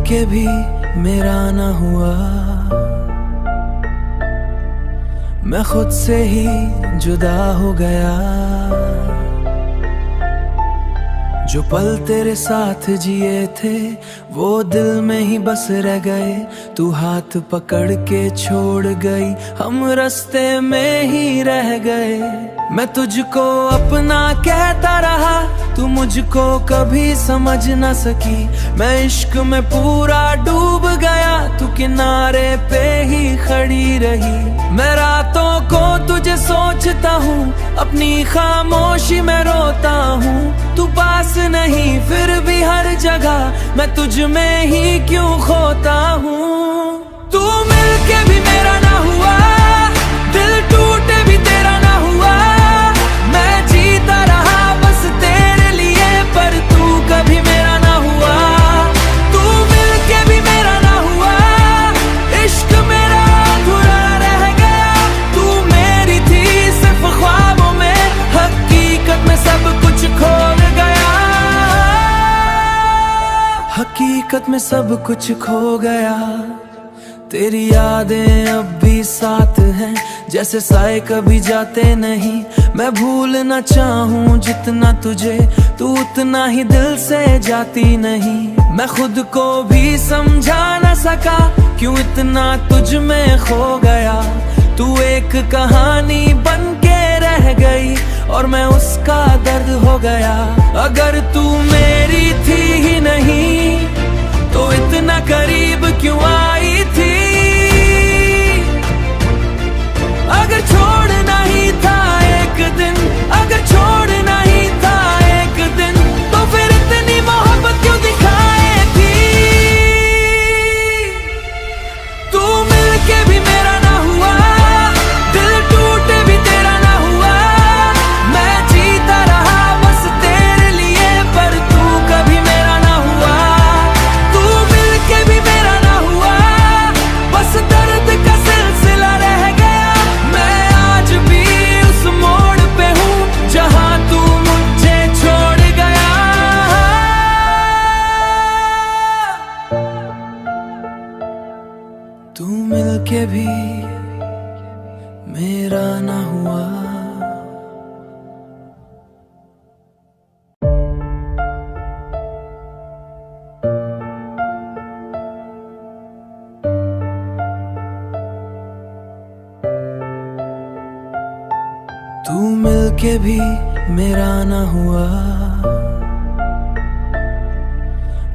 के भी मेरा न हुआ, मैं खुद से ही जुदा हो गया। जो पल तेरे साथ जिए थे वो दिल में ही बस रह गए। तू हाथ पकड़ के छोड़ गई, हम रास्ते में ही रह गए। मैं तुझको अपना कहता रहा, तू मुझको कभी समझ न सकी। मैं इश्क में पूरा डूब गया, तू किनारे पे ही खड़ी रही। मैं रातों को तुझे सोचता हूँ, अपनी खामोशी में रोता हूँ। तू पास नहीं फिर भी हर जगह मैं तुझ में ही क्यों खोता हूँ। तू मिलके भी मेरा ना हुआ, दिल टूटे भी तेरा ना हुआ। मैं जीता रहा बस तेरे लिए, पर तू कभी मेरा ना हुआ। तू मिलके भी मेरा ना हुआ, इश्क मेरा अधूरा रह गया। तू मेरी थी सिर्फ ख्वाबों में, हकीकत में सब कुछ खो गया। हकीकत में सब कुछ खो गया। तेरी यादें अब भी साथ हैं, जैसे साए कभी जाते नहीं। मैं भूलना चाहूँ जितना तुझे, तू उतना ही दिल से जाती नहीं। मैं खुद को भी समझा न सका, क्यों इतना तुझ में खो गया। तू एक कहानी बन के रह गई और मैं उसका दर्द हो गया। अगर तू मेरी थी ही नहीं तो इतना करीब क्यों आई थी। अगर छोड़ना ही था एक दिन, अगर छोड़ना ही था एक दिन, तो फिर इतनी मोहब्बत क्यों दिखाए थी। तू मिलके भी मेरा ना हुआ, दिल टूटे भी तेरा ना हुआ। मैं जीता रहा बस तेरे लिए, पर तू कभी मेरा ना हुआ। तू मिलके भी मेरा ना हुआ, बस दर्द का सिलसिला रह गया। मैं आज भी उस मोड़ पे हूँ जहाँ तू मुझे छोड़ गया। तू मिलके भी मेरा ना हुआ। तू मिलके भी मेरा ना हुआ,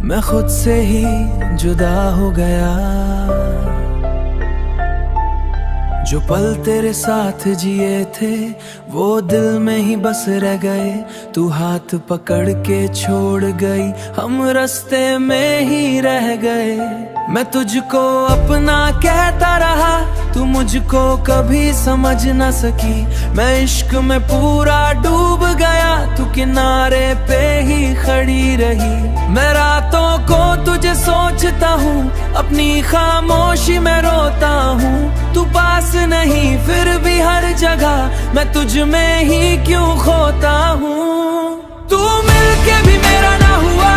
मैं खुद से ही जुदा हो गया। जो पल तेरे साथ जिए थे वो दिल में ही बस रह गए। तू हाथ पकड़ के छोड़ गई, हम रास्ते में ही रह गए। मैं तुझको अपना कहता रहा, तू मुझको कभी समझ न सकी। मैं इश्क में पूरा डूब गया, तू किनारे पे ही खड़ी रही। मैं रातों को तुझे सोचता हूँ, अपनी खामोशी में रोता हूँ। तू पास नहीं फिर भी हर जगह मैं तुझ में ही क्यों खोता हूँ। तू मिलके भी मेरा ना हुआ,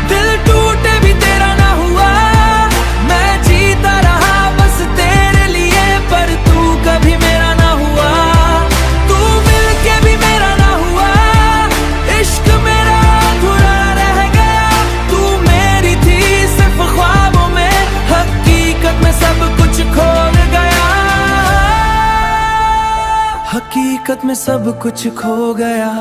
दिल टूटे भी तेरा ना हुआ। मैं जीता रहा बस तेरे लिए, पर तू कभी मेरा ना हुआ। तू मिलके भी मेरा ना हुआ, इश्क मेरा अधूरा रह गया। तू मेरी थी सिर्फ ख्वाबों में, हकीकत में सब कुछ खो गया। हकीकत में सब कुछ खो गया।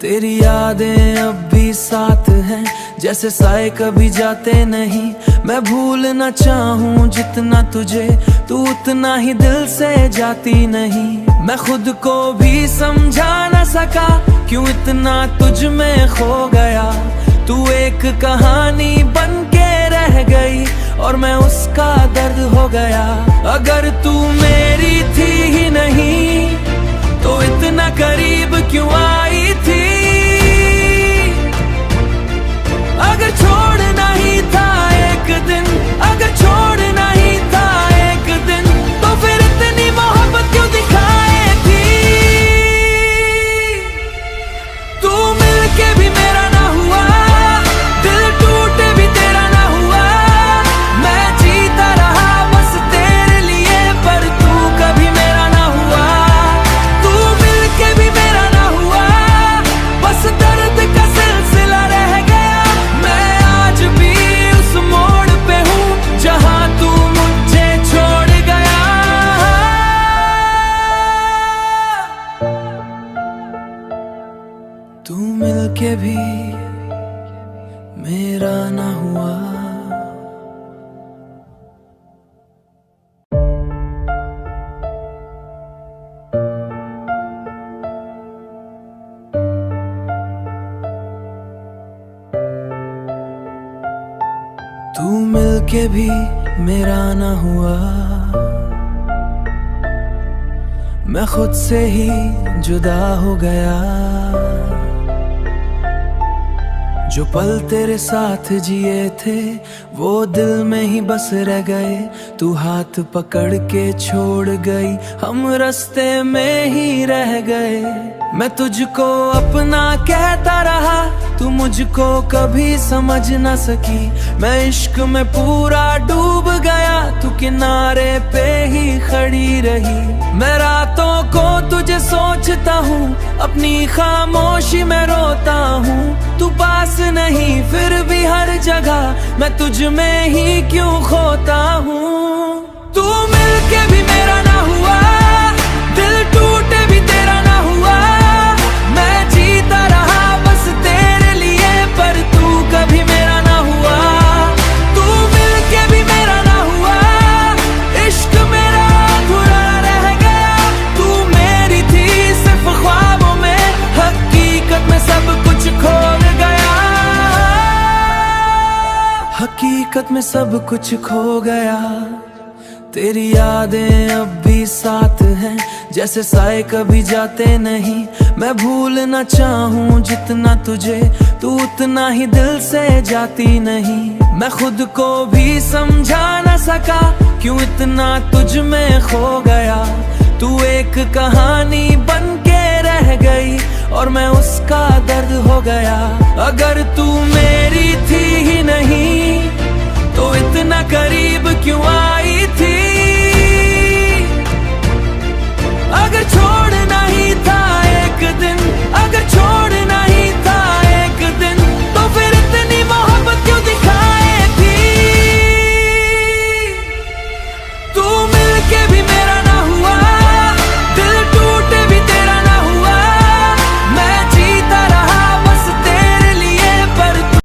तेरी यादें अब भी साथ हैं, जैसे साए कभी जाते नहीं। मैं भूलना चाहूँ जितना तुझे, तू उतना ही दिल से जाती नहीं। मैं खुद को भी समझा न सका, क्यों इतना तुझ में खो गया। तू एक कहानी बन के रह गई और मैं उसका दर्द हो गया। अगर तू मेरी थी ही नहीं तो इतना करीब क्यों आई थी। अगर छोड़ना ही था एक दिन, अगर छोड़ना ही था एक दिन, तो फिर इतनी मोहब्बत क्यों दिखाए थी। तू मिलके भी मेरा ना हुआ, दिल टूटे भी तेरा ना हुआ। के भी मेरा न हुआ, मैं खुद से ही जुदा हो गया। जो पल तेरे साथ जिए थे वो दिल में ही बस रह गए। तू हाथ पकड़ के छोड़ गई, हम रास्ते में ही रह गए। मैं तुझको अपना कहता रहा, तू मुझको कभी समझ न सकी। मैं इश्क में पूरा डूब गया, तू किनारे पे ही खड़ी रही। मैं रातों को तुझे सोचता हूँ, अपनी खामोशी में रोता हूँ। तू पास नहीं फिर भी हर जगह मैं तुझ में ही क्यों खोता हूँ। तू मिलके भी मेरा ना हुआ, दिल टूटे भी तेरा ना हुआ। मैं जीता रहा बस तेरे लिए, पर तू कभी मेरा ना हुआ। तू मिलके भी मेरा ना हुआ, इश्क मेरा अधूरा रह गया। तू मेरी थी सिर्फ ख्वाबों में, हकीकत में सब कुछ खो गया। हकीकत में सब कुछ खो गया। तेरी यादें अब भी साथ हैं, जैसे साए कभी जाते नहीं। मैं भूलना चाहूँ जितना तुझे, तू उतना ही दिल से जाती नहीं। मैं खुद को भी समझा न सका, क्यों इतना तुझ में खो गया। तू एक कहानी बन के रह गई और मैं उसका दर्द हो गया। अगर तू मेरी थी ही नहीं तो इतना करीब क्यों आई।